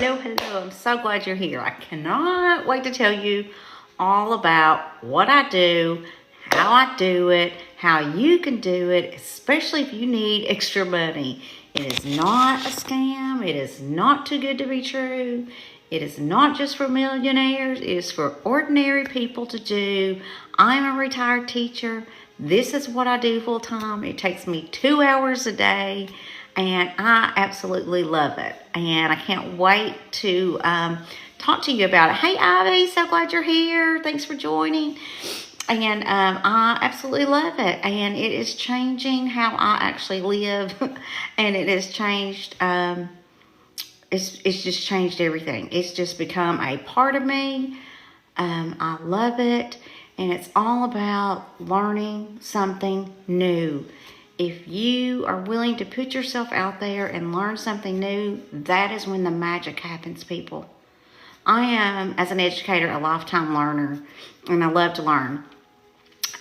Hello. I'm so glad you're here. I cannot wait to tell you all about what I do, how I do it, how you can do it, especially if you need extra money. It is not a scam. It is not too good to be true. It is not just for millionaires. It is for ordinary people to do. I'm a retired teacher. This is what I do full time. It takes me 2 hours a day, and I absolutely love it. And I can't wait to talk to you about it. Hey, Ivy, so glad you're here. Thanks for joining. And I absolutely love it. And it is changing how I actually live. And it has changed, it's just changed everything. It's just become a part of me. I love it. And it's all about learning something new. If you are willing to put yourself out there and learn something new, that is when the magic happens, people. I am, as an educator, a lifetime learner, and I love to learn.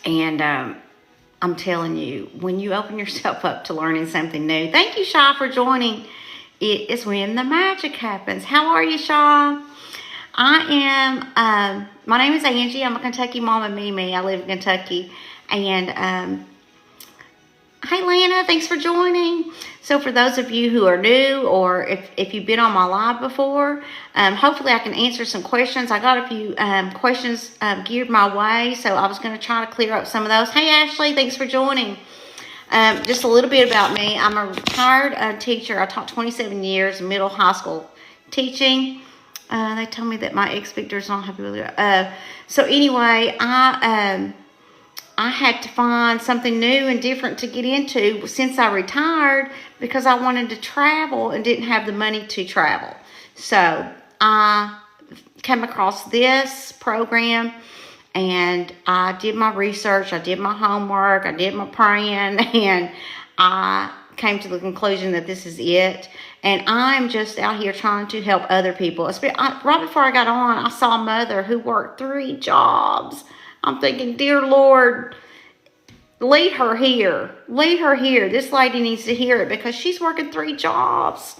And I'm telling you, when you open yourself up to learning something new, thank you, Shaw, for joining. It is when the magic happens. How are you, Shaw? I am, my name is Angie. I'm a Kentucky mama, Mimi. I live in Kentucky. And, hey, Lana, thanks for joining. So for those of you who are new, or if you've been on my live before, hopefully I can answer some questions. I got a few questions geared my way, so I was going to try to clear up some of those. Hey, Ashley, thanks for joining. Just a little bit about me. I'm a retired teacher. I taught 27 years middle high school teaching. They told me that my ex-victor's not happy with it. So anyway, I had to find something new and different to get into since I retired, because I wanted to travel and didn't have the money to travel. So I came across this program, and I did my research, I did my homework, I did my praying, and I came to the conclusion that this is it. And I'm just out here trying to help other people. Right before I got on, I saw a mother who worked 3 jobs. I'm thinking, dear Lord, lead her here. Lead her here. This lady needs to hear it because she's working 3 jobs.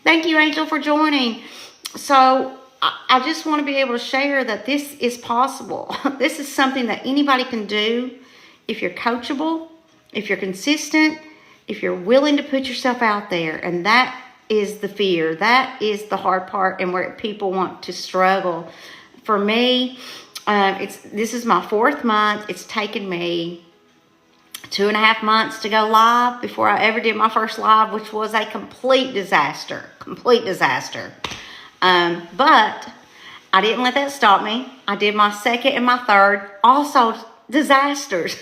Thank you, Angel, for joining. So I just want to be able to share that this is possible. This is something that anybody can do if you're coachable, if you're consistent, if you're willing to put yourself out there. And that is the fear. That is the hard part, and where people want to struggle. For me, this is my 4th month. It's taken me 2.5 months to go live before I ever did my first live, which was a complete disaster. Complete disaster. But I didn't let that stop me. I did my 2nd and my 3rd, also disasters.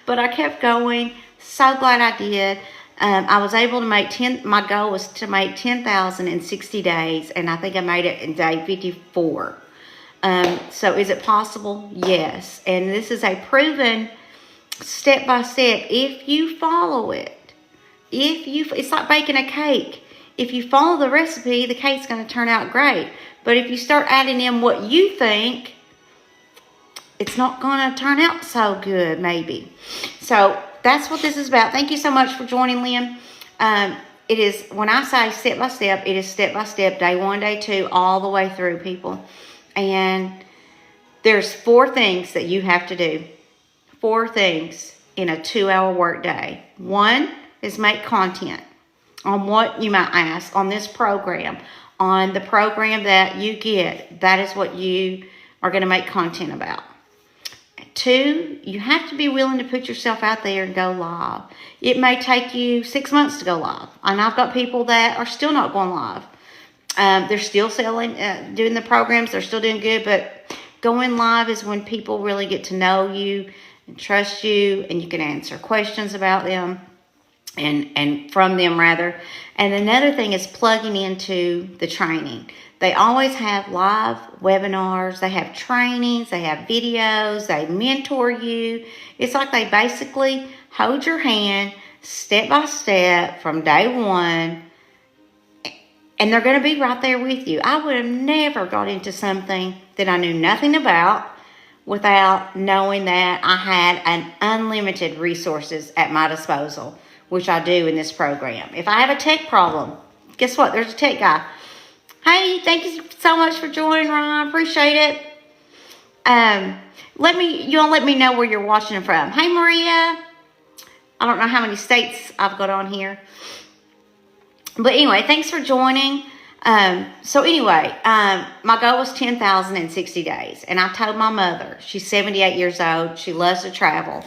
But I kept going. So glad I did. I was able to make my goal was to make 10,000 in 60 days, and I think I made it in day 54. So is it possible? Yes. And this is a proven step-by-step. If you follow it, it's like baking a cake. If you follow the recipe, the cake's going to turn out great. But if you start adding in what you think, it's not going to turn out so good, maybe. So that's what this is about. Thank you so much for joining, Lynn. It is, when I say step-by-step, it is step-by-step, day 1, day 2, all the way through, people. And there's 4 things that you have to do. 4 things in a 2-hour work day. 1 is make content on what you might ask on this program. On the program that you get, that is what you are going to make content about. 2, you have to be willing to put yourself out there and go live. It may take you 6 months to go live. And I've got people that are still not going live. They're still selling, doing the programs. They're still doing good. But going live is when people really get to know you and trust you, and you can answer questions about them and from them, rather. And another thing is plugging into the training. They always have live webinars. They have trainings. They have videos. They mentor you. It's like they basically hold your hand step by step from day 1. And they're going to be right there with you. I would have never got into something that I knew nothing about without knowing that I had an unlimited resources at my disposal, which I do in this program. If I have a tech problem, guess what? There's a tech guy. Hey, thank you so much for joining, Ron. Appreciate it. You'll let me know where you're watching from. Hey, Maria. I don't know how many states I've got on here. But anyway, thanks for joining. So anyway, my goal was 10,000 in 60 days. And I told my mother, she's 78 years old. She loves to travel.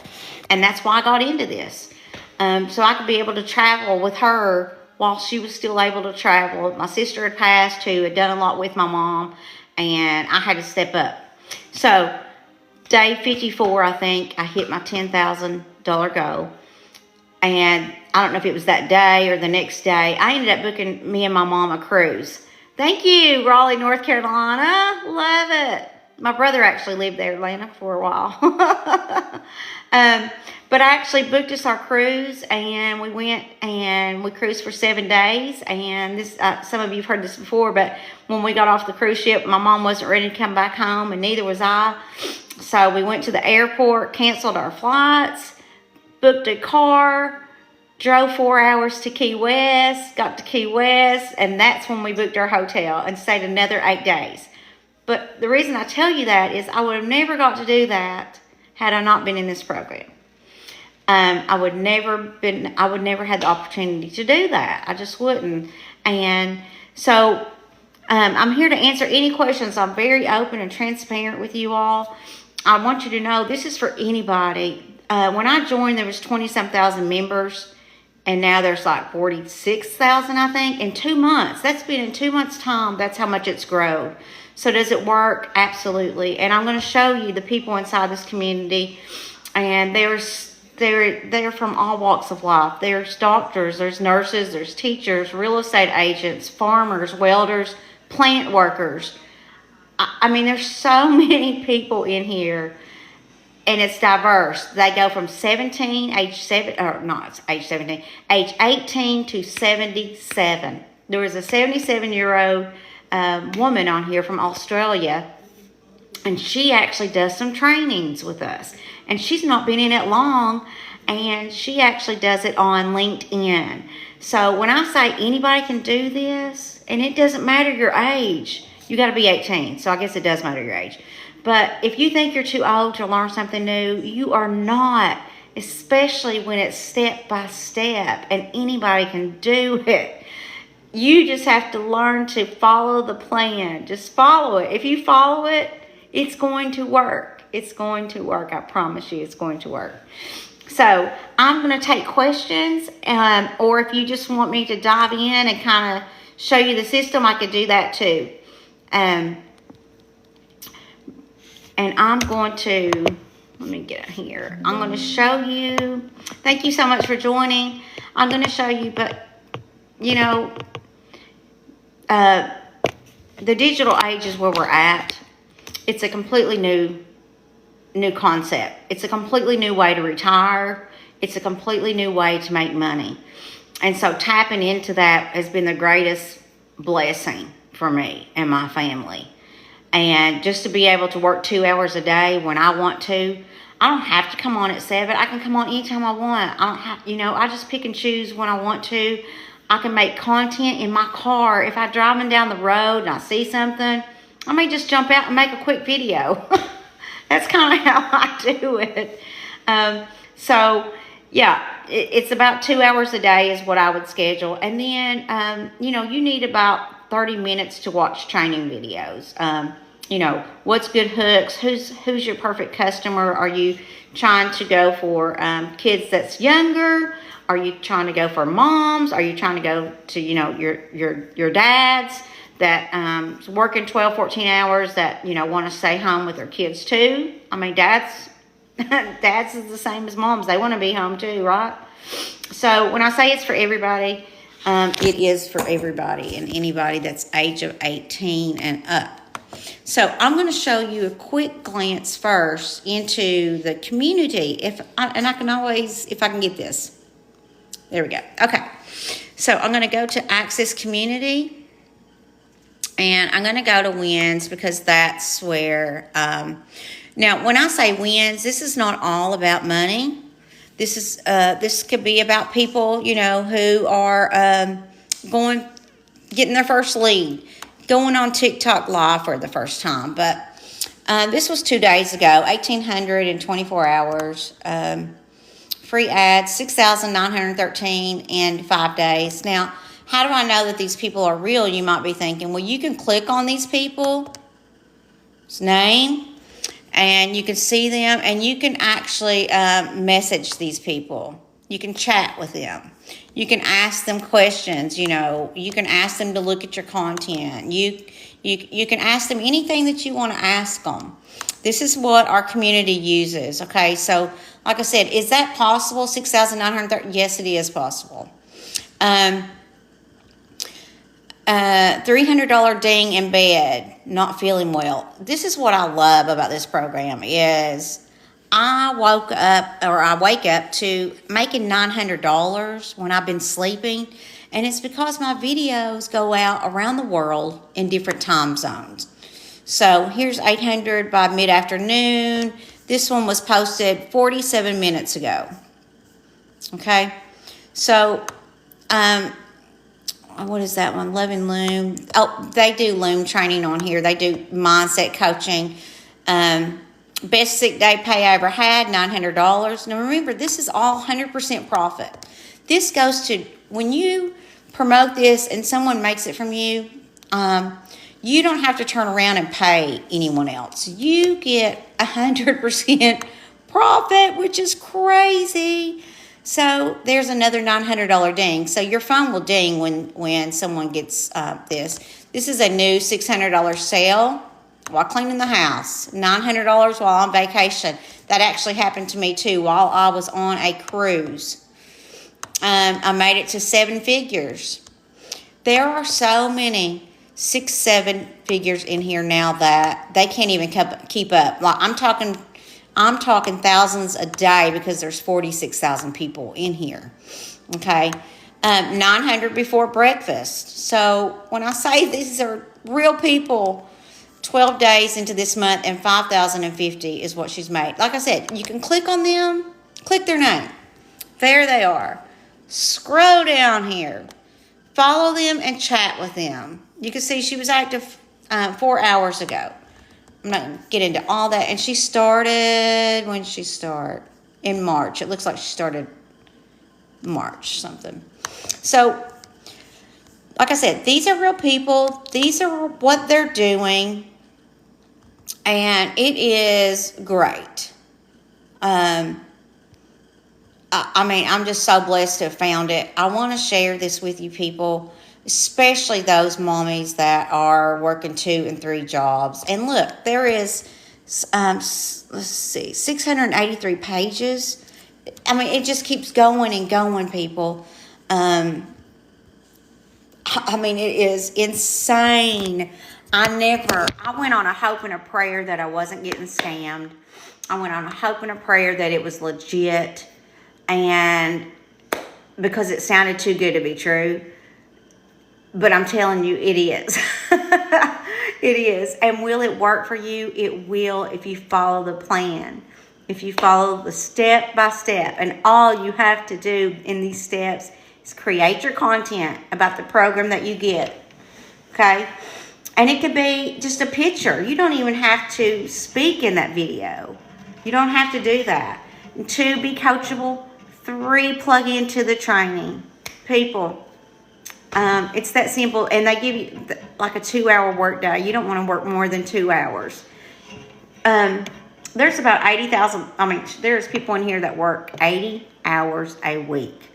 And that's why I got into this. So I could be able to travel with her while she was still able to travel. My sister had passed who had done a lot with my mom. And I had to step up. So day 54, I think, I hit my $10,000 goal. And I don't know if it was that day or the next day. I ended up booking me and my mom a cruise. Thank you, Raleigh, North Carolina. Love it. My brother actually lived there, Atlanta, for a while. But I actually booked us our cruise, and we went and we cruised for 7 days. And this, some of you have heard this before, but when we got off the cruise ship, my mom wasn't ready to come back home, and neither was I. So we went to the airport, canceled our flights, booked a car, drove 4 hours to Key West, got to Key West, and that's when we booked our hotel and stayed another 8 days. But the reason I tell you that is I would have never got to do that had I not been in this program. I would never had the opportunity to do that. I just wouldn't. And so I'm here to answer any questions. I'm very open and transparent with you all. I want you to know this is for anybody. When I joined, there was 20-some thousand members, and now there's like 46,000, I think, in 2 months. That's been in 2 months' time. That's how much it's grown. So does it work? Absolutely. And I'm going to show you the people inside this community, and they're from all walks of life. There's doctors, there's nurses, there's teachers, real estate agents, farmers, welders, plant workers. I mean, there's so many people in here. And it's diverse. They go from age 18 to 77. There was a 77-year-old woman on here from Australia, and she actually does some trainings with us. And she's not been in it long, and she actually does it on LinkedIn. So when I say anybody can do this, and it doesn't matter your age, you got to be 18. So I guess it does matter your age. But if you think you're too old to learn something new, you are not, especially when it's step by step and anybody can do it. You just have to learn to follow the plan. Just follow it. If you follow it, it's going to work. It's going to work. I promise you it's going to work. So I'm going to take questions, or if you just want me to dive in and kind of show you the system, I could do that too. And I'm going to, let me get it here. I'm going to show you. Thank you so much for joining. I'm going to show you, but, you know, the digital age is where we're at. It's a completely new concept. It's a completely new way to retire. It's a completely new way to make money. And so tapping into that has been the greatest blessing for me and my family. And just to be able to work 2 hours a day when I want to. I don't have to come on at 7. I can come on anytime I want. I don't have, I just pick and choose when I want to. I can make content in my car. If I'm driving down the road and I see something, I may just jump out and make a quick video. That's kind of how I do it. So, yeah, it's about 2 hours a day is what I would schedule. And then, you need about 30 minutes to watch training videos. What's good hooks? Who's your perfect customer? Are you trying to go for kids that's younger? Are you trying to go for moms? Are you trying to go to, your dads that working 12, 14 hours that, want to stay home with their kids too? I mean, dads is the same as moms. They want to be home too, right? So when I say it's for everybody, it is for everybody and anybody that's age of 18 and up. So I'm going to show you a quick glance first into the community. I can always, if I can get this. There we go. Okay. So I'm going to go to Access Community. And I'm going to go to wins because that's where, now when I say wins, this is not all about money. This could be about people, who are getting their first lead, going on TikTok Live for the first time. But this was 2 days ago, 1,800 in 24 hours. Free ads, 6,913 in 5 days. Now, how do I know that these people are real? You might be thinking, well, you can click on these people's name, and you can see them, and you can actually message these people. You can chat with them. You can ask them questions. You can ask them to look at your content. You can ask them anything that you want to ask them. This is what our community uses. Okay, so like I said, is that possible? 6,930. Yes, it is possible. $300 ding in bed, not feeling well. This is what I love about this program is I wake up to making $900 when I've been sleeping, and it's because my videos go out around the world in different time zones. So here's 800 by mid-afternoon. This one was posted 47 minutes ago. Okay, so what is that one? Loving Loom. Oh, they do Loom training on here. They do mindset coaching. Best sick day pay I ever had, $900. Now remember, this is all 100% profit. This goes to, when you promote this and someone makes it from you, you don't have to turn around and pay anyone else. You get 100% profit, which is crazy. So there's another $900 ding. So your phone will ding when someone gets this. This is a new $600 sale while cleaning the house. $900 while on vacation. That actually happened to me too while I was on a cruise. I made it to 7 figures. There are so many 6, 7 figures in here now that they can't even keep up. Like I'm talking thousands a day because there's 46,000 people in here. Okay, 900 before breakfast. So when I say these are real people, 12 days into this month and 5,050 is what she's made. Like I said, you can click on them, click their name. There they are. Scroll down here. Follow them and chat with them. You can see she was active 4 hours ago. I'm not going to get into all that. And she started, when did she start? In March. It looks like she started March something. So, like I said, these are real people. These are what they're doing. And it is great. I mean, I'm just so blessed to have found it. I want to share this with you people, especially those mommies that are working 2 and 3 jobs. And look, there is, let's see, 683 pages. I mean, it just keeps going and going, people. I mean, it is insane. I went on a hope and a prayer that I wasn't getting scammed. I went on a hope and a prayer that it was legit. And because it sounded too good to be true. But I'm telling you, it is. It is. And will it work for you? It will if you follow the plan. If you follow the step by step. And all you have to do in these steps is create your content about the program that you get. Okay? And it could be just a picture. You don't even have to speak in that video. You don't have to do that. 2, be coachable. 3, plug into the training. People, it's that simple. And they give you like a 2-hour work day. You don't want to work more than 2 hours. There's about 80,000. I mean, there's people in here that work 80 hours a week.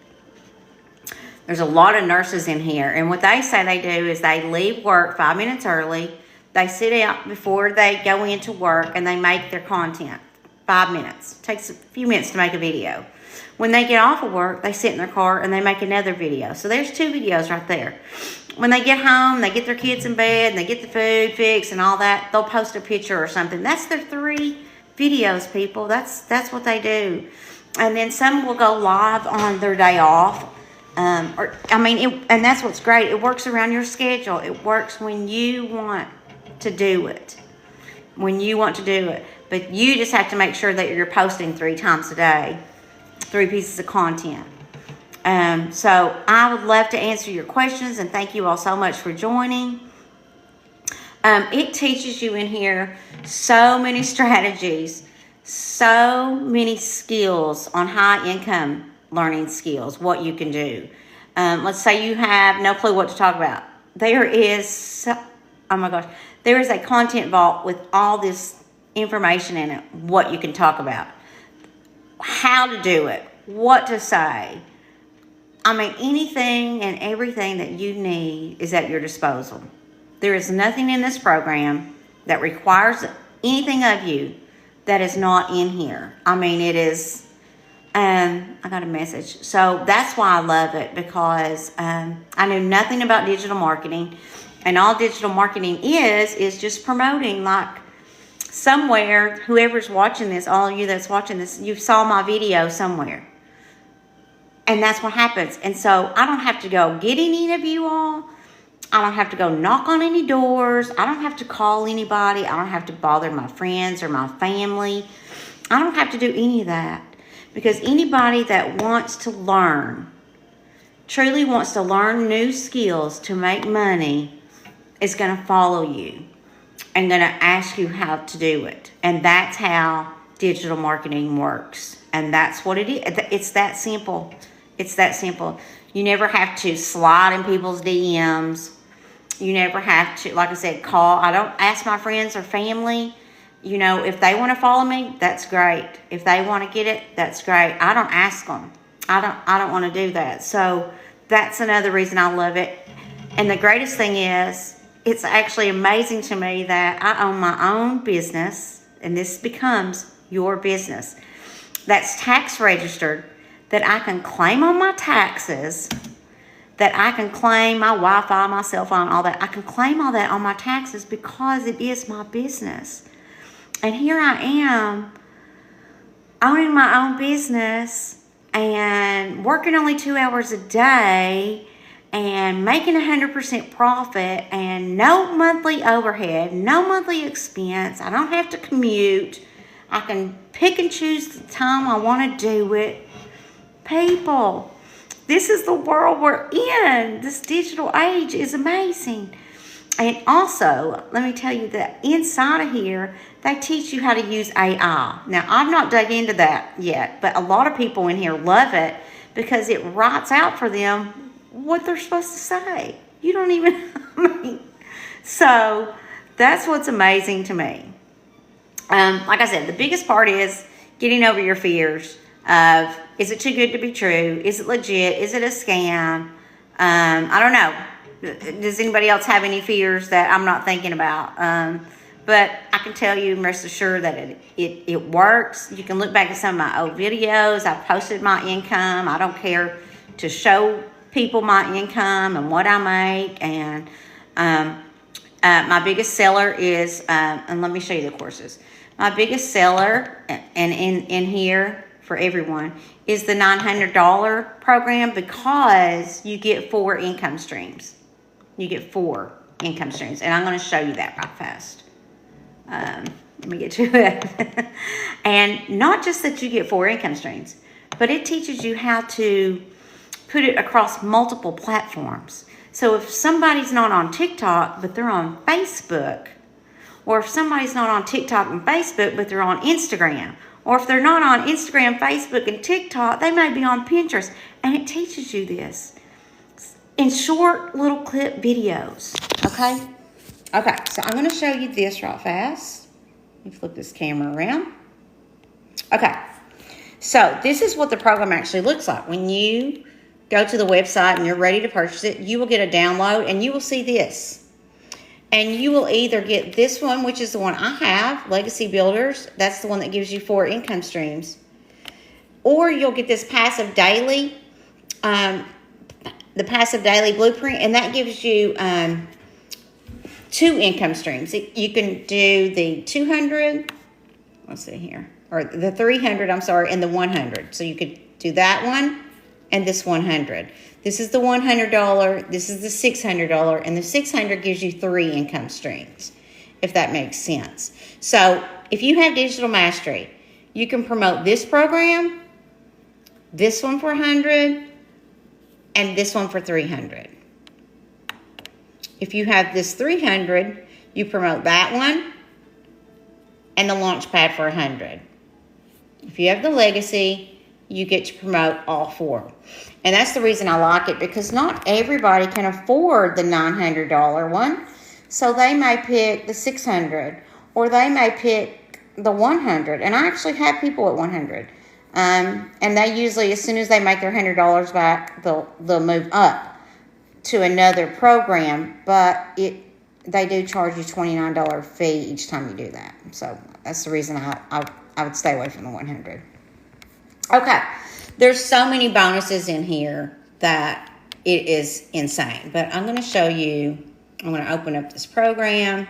There's a lot of nurses in here. And what they say they do is they leave work 5 minutes early. They sit out before they go into work and they make their content. 5 minutes. It takes a few minutes to make a video. When they get off of work, they sit in their car and they make another video. So there's 2 videos right there. When they get home, they get their kids in bed, and they get the food fixed and all that, they'll post a picture or something. That's their 3 videos, people. That's what they do. And then some will go live on their day off. And that's what's great. It works around your schedule. It works when you want to do it. When you want to do it. But you just have to make sure that you're posting 3 times a day. 3 pieces of content. So I would love to answer your questions, and thank you all so much for joining. It teaches you in here so many strategies, so many skills on high income learning skills, what you can do. Let's say you have no clue what to talk about. There is, oh my gosh, there is a content vault with all this information in it, what you can talk about, how to do it, what to say. I mean, anything and everything that you need is at your disposal. There is nothing in this program that requires anything of you that is not in here. I mean, it is, I got a message. So that's why I love it, because I knew nothing about digital marketing. And all digital marketing is just promoting, like somewhere, whoever's watching this, all of you that's watching this, you saw my video somewhere. And that's what happens. And so I don't have to go get any of you all. I don't have to go knock on any doors. I don't have to call anybody. I don't have to bother my friends or my family. I don't have to do any of that. Because anybody that wants to learn, truly wants to learn new skills to make money, is going to follow you and going to ask you how to do it. And that's how digital marketing works. And that's what it is. It's that simple. It's that simple. You never have to slide in people's DMs. You never have to, like I said, call. I don't ask my friends or family. You know, if they want to follow me, that's great. If they want to get it, that's great. I don't ask them. I don't want to do that. So that's another reason I love it. And the greatest thing is, it's actually amazing to me that I own my own business, and this becomes your business, that's tax registered, that I can claim on my taxes, that I can claim my Wi-Fi, my cell phone, all that. I can claim all that on my taxes because it is my business. And here I am owning my own business and working only 2 hours a day and making 100% profit and no monthly overhead, no monthly expense. I don't have to commute. I can pick and choose the time I want to do it. People, this is the world we're in. This digital age is amazing. And also, let me tell you that inside of here, they teach you how to use AI. Now, I've not dug into that yet, but a lot of people in here love it because it writes out for them what they're supposed to say. You don't even, I mean, so that's what's amazing to me. Like I said, the biggest part is getting over your fears of, is it too good to be true? Is it legit? Is it a scam? I don't know. Does anybody else have any fears that I'm not thinking about? But I can tell you, rest assured that it works. You can look back at some of my old videos. I've posted my income. I don't care to show people my income and what I make. And my biggest seller is, and let me show you the courses. My biggest seller, and in here for everyone, is the $900 program, because you get 4 income streams. You get 4 income streams. And I'm going to show you that right fast. Let me get to it. And not just that you get 4 income streams, but it teaches you how to put it across multiple platforms. So if somebody's not on TikTok, but they're on Facebook, or if somebody's not on TikTok and Facebook, but they're on Instagram, or if they're not on Instagram, Facebook, and TikTok, they may be on Pinterest. And it teaches you this in short little clip videos, okay? Okay, so I'm going to show you this right fast. Let me flip this camera around. Okay, so this is what the program actually looks like. When you go to the website and you're ready to purchase it, you will get a download and you will see this. And you will either get this one, which is the one I have, Legacy Builders. That's the one that gives you 4 income streams. Or you'll get this Passive Daily, the Passive Daily Blueprint, and that gives you 2 income streams. You can do the 200, let's see here, or the 300, I'm sorry, and the 100. So you could do that one and this 100. This is the $100, this is the $600, and the $600 gives you 3 income streams, if that makes sense. So if you have Digital Mastery, you can promote this program, this one for 100, and this one for 300. If you have this 300, You promote that one and the Launchpad for 100. If you have the Legacy, you get to promote all 4. And that's the reason I like it, because not everybody can afford the $900 one. So they may pick the 600, or they may pick the 100. And I actually have people at 100. And they usually, as soon as they make their $100 back, they'll move up to another program. But they do charge you $29 fee each time you do that. So that's the reason I would stay away from the 100. Okay, there's so many bonuses in here that it is insane. But I'm going to show you. I'm going to open up this program.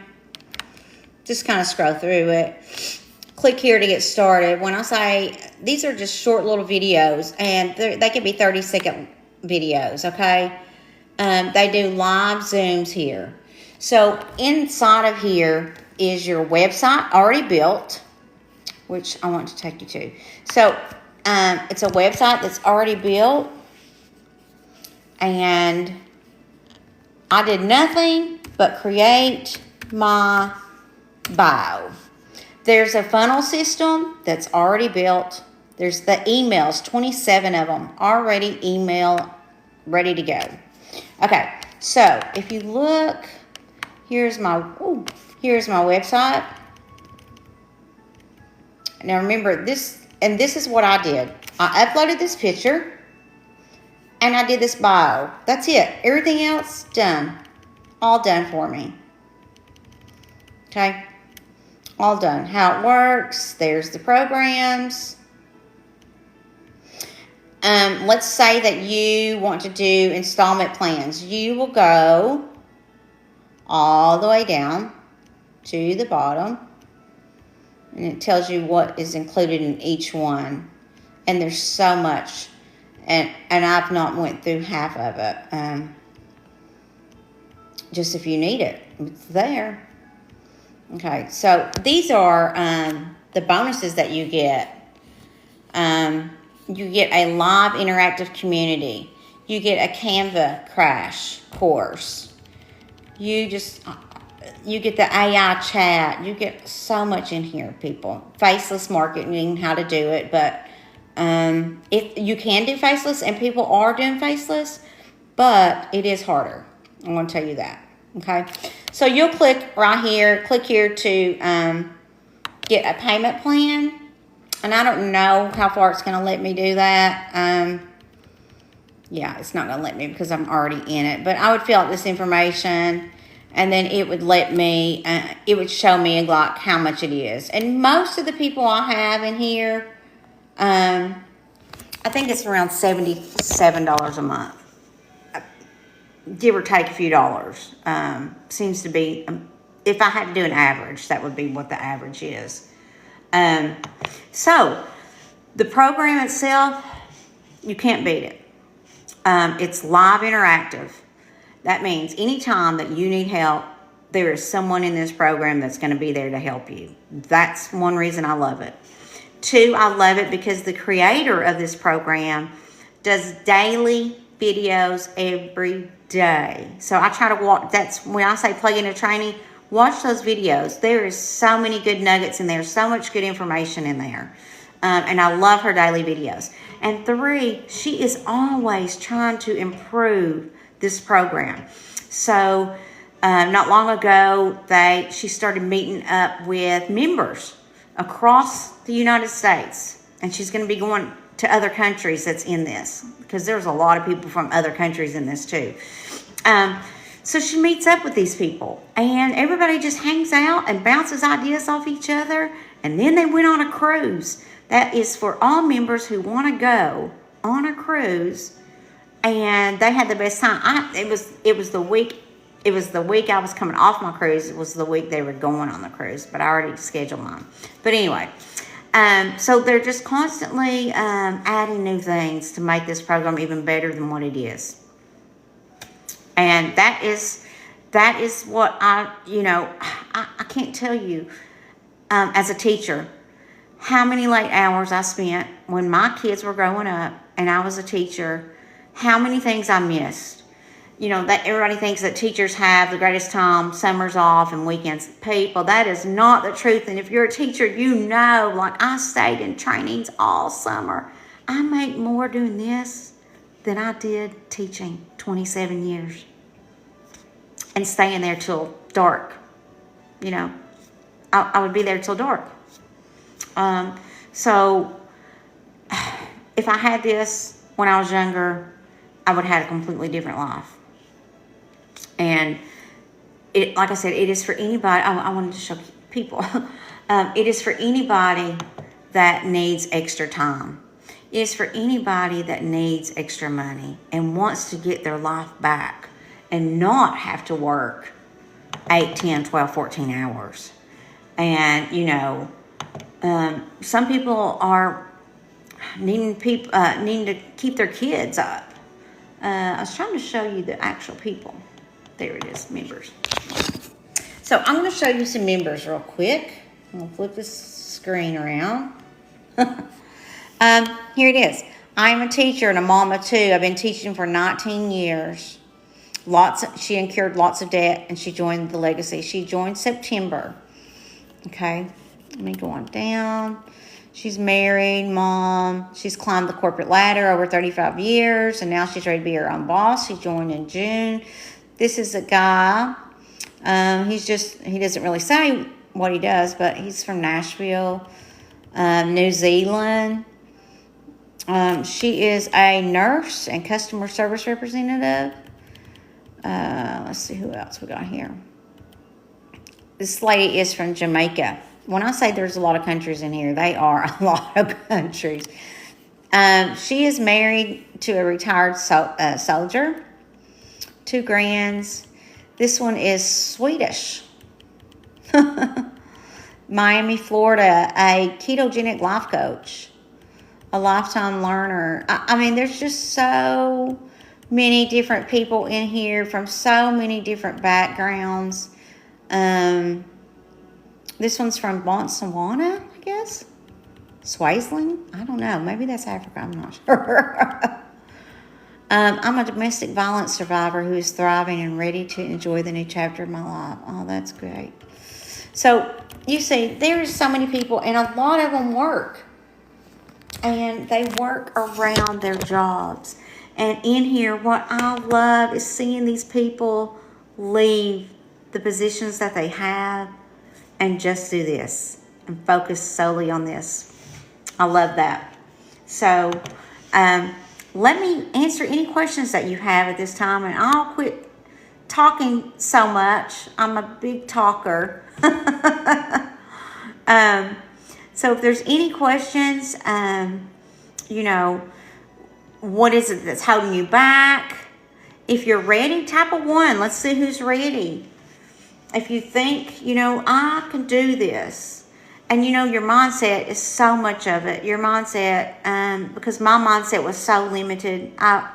Just kind of scroll through it. Click here to get started. When I say, these are just short little videos, and they can be 30-second videos, okay? They do live Zooms here. So inside of here is your website already built, which I want to take you to. So it's a website that's already built, and I did nothing but create my bio. There's a funnel system that's already built. There's the emails, 27 of them, already email ready to go. Okay, so if you look, here's my website. Now remember this, and this is what I did. I uploaded this picture, and I did this bio. That's it. Everything else done. All done for me. Okay. All done. How it works. There's the programs. Let's say that you want to do installment plans. You will go all the way down to the bottom, and it tells you what is included in each one. And there's so much, and I've not went through half of it. Just if you need it, it's there. Okay, so these are the bonuses that you get. You get a live interactive community. You get a Canva crash course. You get the AI chat. You get so much in here, people. Faceless marketing, how to do it. But if you can do faceless, and people are doing faceless, but it is harder. I'm going to tell you that. Okay, so you'll click right here. Click here to get a payment plan. And I don't know how far it's going to let me do that. Yeah, it's not going to let me because I'm already in it. But I would fill out this information, and then it would let me, it would show me like how much it is. And most of the people I have in here, I think it's around $77 a month. Give or take a few dollars. Seems to be, if I had to do an average, that would be what the average is. So the program itself, you can't beat it. It's live interactive. That means anytime that you need help, there is someone in this program that's going to be there to help you. That's one reason I love it. 2, I love it because the creator of this program does daily videos every day. So I try to walk, that's when I say plug into training, watch those videos. There is so many good nuggets in there, so much good information in there. And I love her daily videos. And 3, she is always trying to improve this program. So not long ago, she started meeting up with members across the United States. And she's going to be going to other countries that's in this, because there's a lot of people from other countries in this too. So she meets up with these people, and everybody just hangs out and bounces ideas off each other. And then they went on a cruise. That is for all members who want to go on a cruise, and they had the best time. It was the week I was coming off my cruise. It was the week they were going on the cruise, but I already scheduled mine. But anyway, so they're just constantly adding new things to make this program even better than what it is. And that is what I can't tell you, as a teacher, how many late hours I spent when my kids were growing up and I was a teacher, how many things I missed. that everybody thinks that teachers have the greatest time, summers off and weekends. People, that is not the truth. And if you're a teacher, like I stayed in trainings all summer. I make more doing this than I did teaching 27 years and staying there till dark. I would be there till dark. So if I had this when I was younger, I would have had a completely different life. And like I said, it is for anybody. I wanted to show people. It is for anybody that needs extra time. It is for anybody that needs extra money and wants to get their life back and not have to work 8, 10, 12, 14 hours. And, some people are needing to keep their kids up. I was trying to show you the actual people. There it is, members. So I'm going to show you some members real quick. I'm going to flip this screen around. Here it is. I'm a teacher and a mama too. I've been teaching for 19 years. She incurred lots of debt and she joined the Legacy. She joined September. Okay, let me go on down. She's married, mom. She's climbed the corporate ladder over 35 years, and now she's ready to be her own boss. She joined in June. This is a guy. He doesn't really say what he does, but he's from Nashville, New Zealand. She is a nurse and customer service representative. Let's see who else we got here. This lady is from Jamaica. When I say there's a lot of countries in here, they are a lot of countries. She is married to a retired soldier. 2 grands. This one is Swedish. Miami, Florida, a ketogenic life coach, a lifetime learner. I mean, there's just so many different people in here from so many different backgrounds. This one's from Botswana, I guess. Swaziland? I don't know. Maybe that's Africa. I'm not sure. I'm a domestic violence survivor who is thriving and ready to enjoy the new chapter of my life. Oh, that's great. So, you see, there's so many people, and a lot of them work. And they work around their jobs. And in here, what I love is seeing these people leave the positions that they have and just do this and focus solely on this. I love that. So, let me answer any questions that you have at this time, and I'll quit talking so much. I'm a big talker. So if there's any questions, what is it that's holding you back? If you're ready, type a 1. Let's see who's ready. If you think, I can do this. And your mindset is so much of it. Your mindset, because my mindset was so limited. I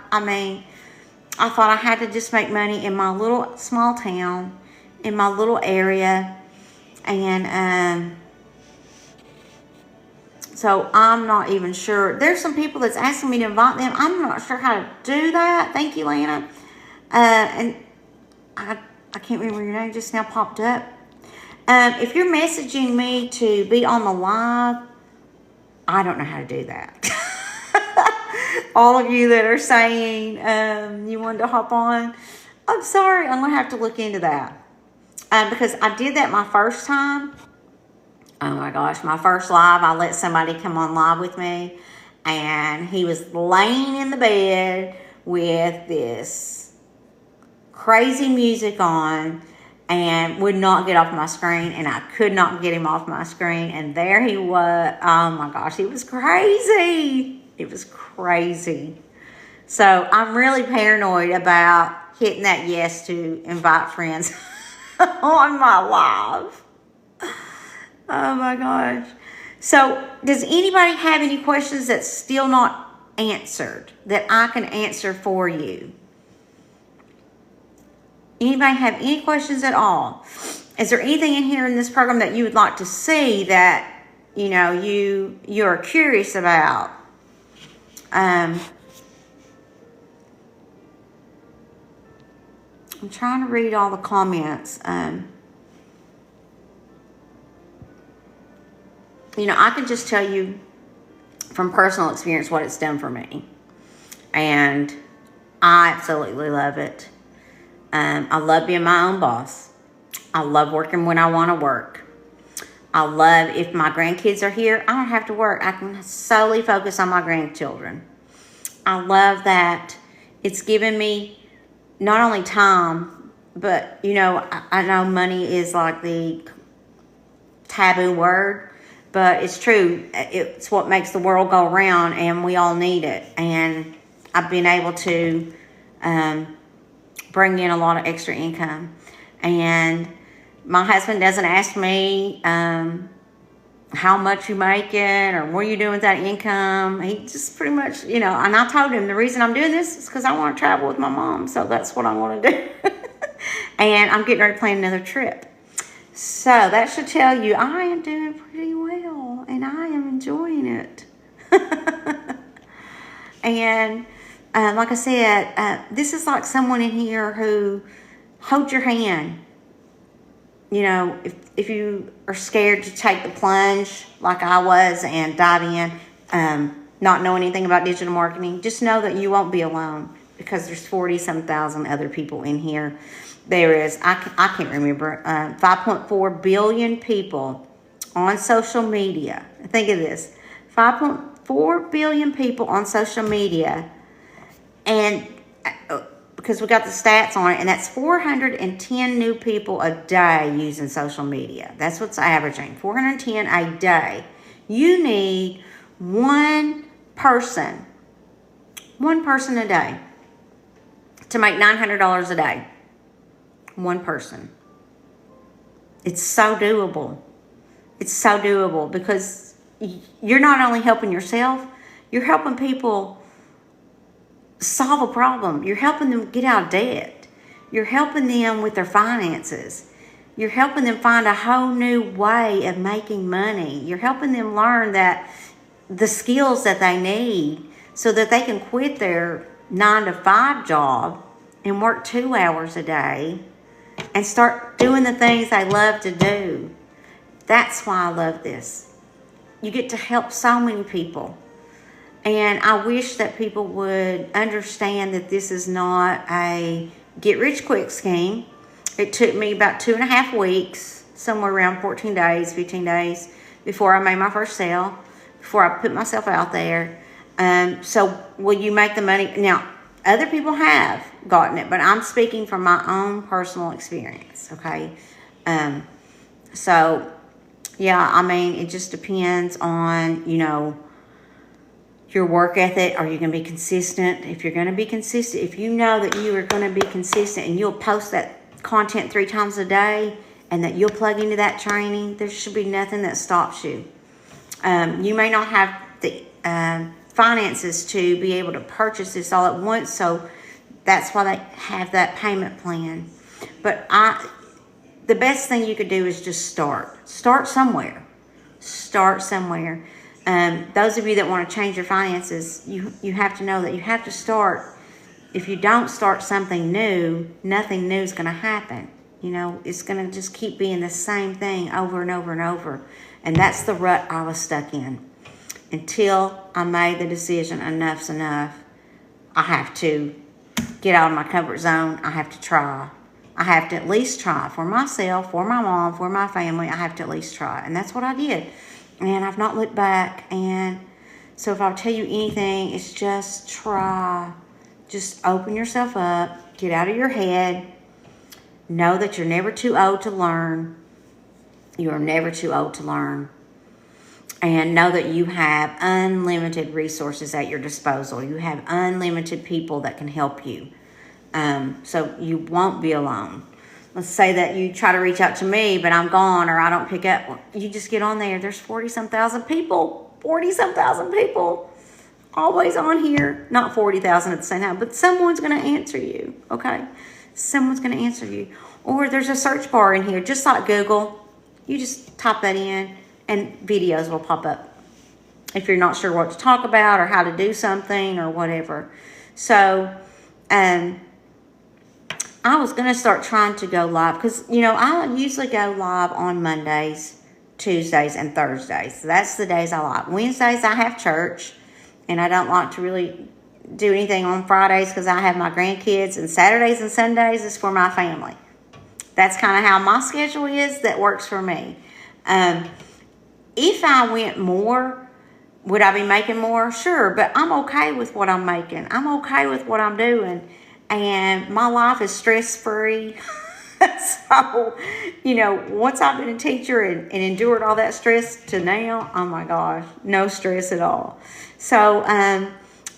thought I had to just make money in my little small town, in my little area. And so I'm not even sure. There's some people that's asking me to invite them. I'm not sure how to do that. Thank you, Lana. And I can't remember your name, just now popped up. If you're messaging me to be on the live, I don't know how to do that. All of you that are saying you wanted to hop on, I'm sorry. I'm going to have to look into that. Because I did that my first time. Oh my gosh, my first live, I let somebody come on live with me. And he was laying in the bed with this crazy music on and would not get off my screen, and I could not get him off my screen, and there he was. Oh my gosh, it was crazy. It was crazy. So I'm really paranoid about hitting that yes to invite friends on my live. Oh my gosh. So does anybody have any questions that's still not answered that I can answer for you? Anybody have any questions at all? Is there anything in here in this program that you would like to see that, you're curious about? I'm trying to read all the comments. You know, I can just tell you from personal experience what it's done for me. And I absolutely love it. I love being my own boss. I love working when I want to work. I love if my grandkids are here, I don't have to work. I can solely focus on my grandchildren. I love that it's given me not only time, but, you know, I know money is like the taboo word, but it's true. It's what makes the world go around, and we all need it. And I've been able to bring in a lot of extra income. And my husband doesn't ask me how much you making or what are you doing with that income. He just pretty much, you know, and I told him the reason I'm doing this is because I want to travel with my mom. So that's what I want to do. And I'm getting ready to plan another trip. So that should tell you I am doing pretty well and I am enjoying it. And like I said, this is like someone in here who holds your hand. You know, if you are scared to take the plunge like I was and dive in, not know anything about digital marketing, just know that you won't be alone, because there's 40-some thousand other people in here. There is, I can't remember, 5.4 billion people on social media. Think of this, 5.4 billion people on social media, and because we got the stats on it, and that's 410 new people a day using social media. That's what's averaging, 410 a day. You need one person a day to make $900 a day. One person. It's so doable. It's so doable, because you're not only helping yourself, you're helping people solve a problem. You're helping them get out of debt. You're helping them with their finances. You're helping them find a whole new way of making money. You're helping them learn that the skills that they need so that they can quit their 9-to-5 job and work 2 hours a day and start doing the things they love to do. That's why I love this. You get to help so many people. And I wish that people would understand that this is not a get-rich-quick scheme. It took me about 2.5 weeks, somewhere around 14 days, 15 days, before I made my first sale, before I put myself out there. So will you make the money? Now, other people have gotten it, but I'm speaking from my own personal experience, okay? So, yeah, I mean, it just depends on, you know, your work ethic. Are you going to be consistent? If you're going to be consistent, if you know that you are going to be consistent and you'll post that content 3 times a day and that you'll plug into that training, there should be nothing that stops you. You may not have the finances to be able to purchase this all at once, so that's why they have that payment plan. But the best thing you could do is just start somewhere. Start somewhere. Those of you that want to change your finances, you have to know that you have to start. If you don't start something new, nothing new is going to happen. You know, it's going to just keep being the same thing over and over and over. And that's the rut I was stuck in. Until I made the decision, enough's enough. I have to get out of my comfort zone. I have to try. I have to at least try for myself, for my mom, for my family. I have to at least try. And that's what I did. And I've not looked back. And so if I'll tell you anything, it's just try. Just open yourself up. Get out of your head. Know that you're never too old to learn. You're never too old to learn. And know that you have unlimited resources at your disposal. You have unlimited people that can help you. So you won't be alone. Let's say that you try to reach out to me, but I'm gone or I don't pick up. You just get on there. There's 40-some thousand people. 40-some thousand people. Always on here. Not 40,000 at the same time, but someone's going to answer you. Okay? Someone's going to answer you. Or there's a search bar in here, just like Google. You just type that in and videos will pop up if you're not sure what to talk about or how to do something or whatever. So, I was going to start trying to go live because, I usually go live on Mondays, Tuesdays, and Thursdays. So that's the days I like. Wednesdays, I have church, and I don't like to really do anything on Fridays because I have my grandkids, and Saturdays and Sundays is for my family. That's kind of how my schedule is. That works for me. If I went more, would I be making more? Sure, but I'm okay with what I'm making. I'm okay with what I'm doing, and my life is stress-free. So, once I've been a teacher and endured all that stress to now, oh my gosh, no stress at all. So,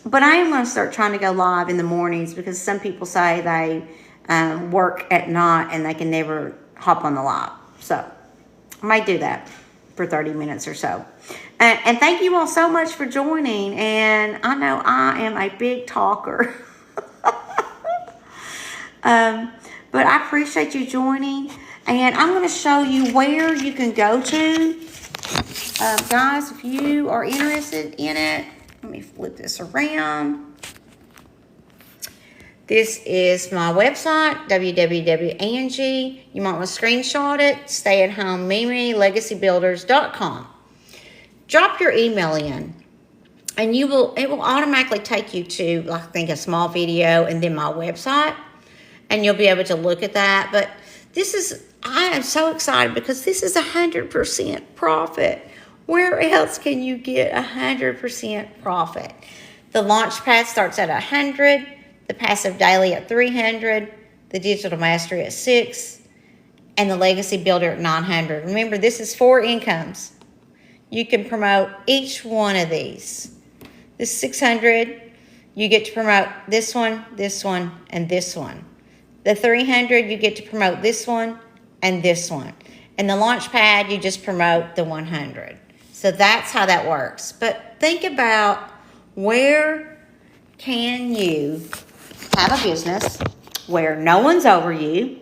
but I am going to start trying to go live in the mornings because some people say they work at night and they can never hop on the live. So, I might do that for 30 minutes or so. And thank you all so much for joining. And I know I am a big talker. But I appreciate you joining. And I'm going to show you where you can go to. Guys, if you are interested in it, let me flip this around. This is my website, www.angie. You might want to screenshot it. StayAtHomeMimi.LegacyBuilders.com. Drop your email in, and it will automatically take you to, I think, a small video and then my website, and you'll be able to look at that. But I am so excited because this is 100% profit. Where else can you get 100% profit? The Launchpad starts at 100, the Passive Daily at 300, the Digital Mastery at 6, and the Legacy Builder at 900. Remember, this is 4 incomes. You can promote each one of these. This 600, you get to promote this one, and this one. The 300, you get to promote this one and this one. And the Launchpad, you just promote the 100. So that's how that works. But think about, where can you have a business where no one's over you,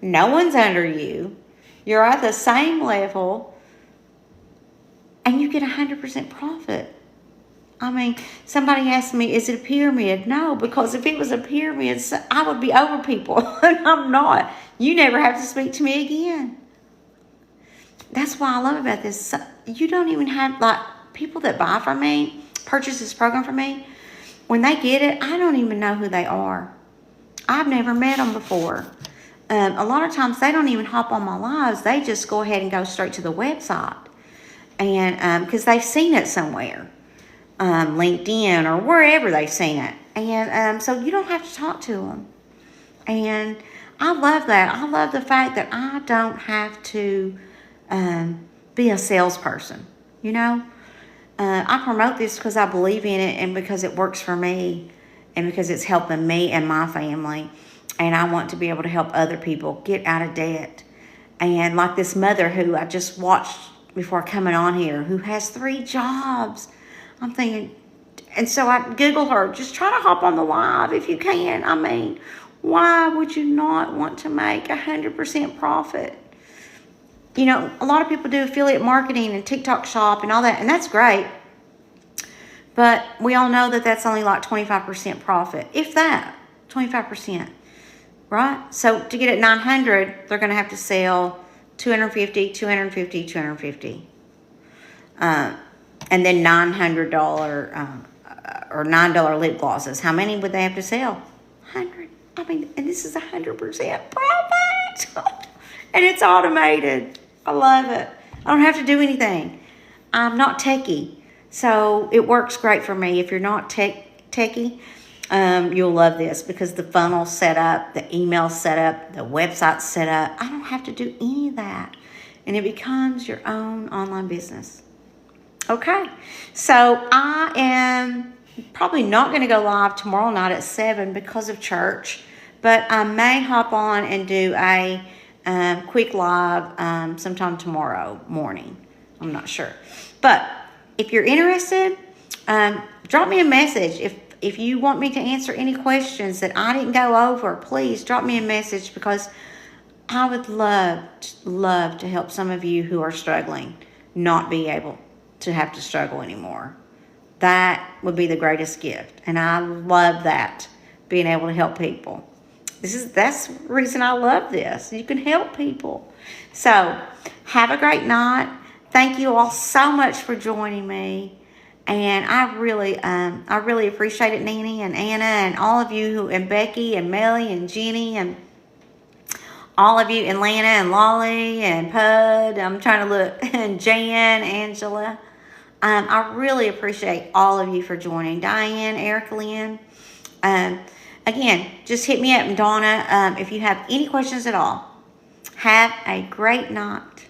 no one's under you, you're at the same level, and you get 100% profit. I mean, somebody asked me, is it a pyramid? No, because if it was a pyramid, I would be over people, and I'm not. You never have to speak to me again. That's why I love about this. You don't even have, people that buy from me, purchase this program from me, when they get it, I don't even know who they are. I've never met them before. A lot of times, they don't even hop on my lives. They just go ahead and go straight to the website. And because they've seen it somewhere, LinkedIn or wherever they've seen it. And so you don't have to talk to them. And I love that. I love the fact that I don't have to be a salesperson, I promote this because I believe in it and because it works for me and because it's helping me and my family. And I want to be able to help other people get out of debt. And like this mother who I just watched before coming on here, who has 3 jobs. I'm thinking, and so I Googled her, just try to hop on the live if you can. I mean, why would you not want to make 100% profit? A lot of people do affiliate marketing and TikTok shop and all that, and that's great. But we all know that that's only like 25% profit, if that, 25%, right? So to get it 900, they're going to have to sell 250, 250, 250. And then $900 or $9 lip glosses. How many would they have to sell? 100. I mean, and this is 100% profit. And it's automated. I love it. I don't have to do anything. I'm not techie. So it works great for me. If you're not techie, you'll love this because the funnel's set up, the email's set up, the website's set up. I don't have to do any of that. And it becomes your own online business. Okay. So I am probably not going to go live tomorrow night at 7 because of church. But I may hop on and do a quick live sometime tomorrow morning. I'm not sure. But if you're interested, drop me a message. If you want me to answer any questions that I didn't go over, please drop me a message because I would love to help some of you who are struggling not be able to have to struggle anymore. That would be the greatest gift. And I love that, being able to help people. That's the reason I love this. You can help people. So have a great night. Thank you all so much for joining me. And I really appreciate it, Nanny and Anna and all of you and Becky and Melly and Jenny and all of you, and Lana and Lolly and Pud. I'm trying to look, and Jan, Angela. I really appreciate all of you for joining. Diane, Erica Lynn. Again, just hit me up, and Donna, if you have any questions at all. Have a great night.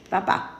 Bye-bye.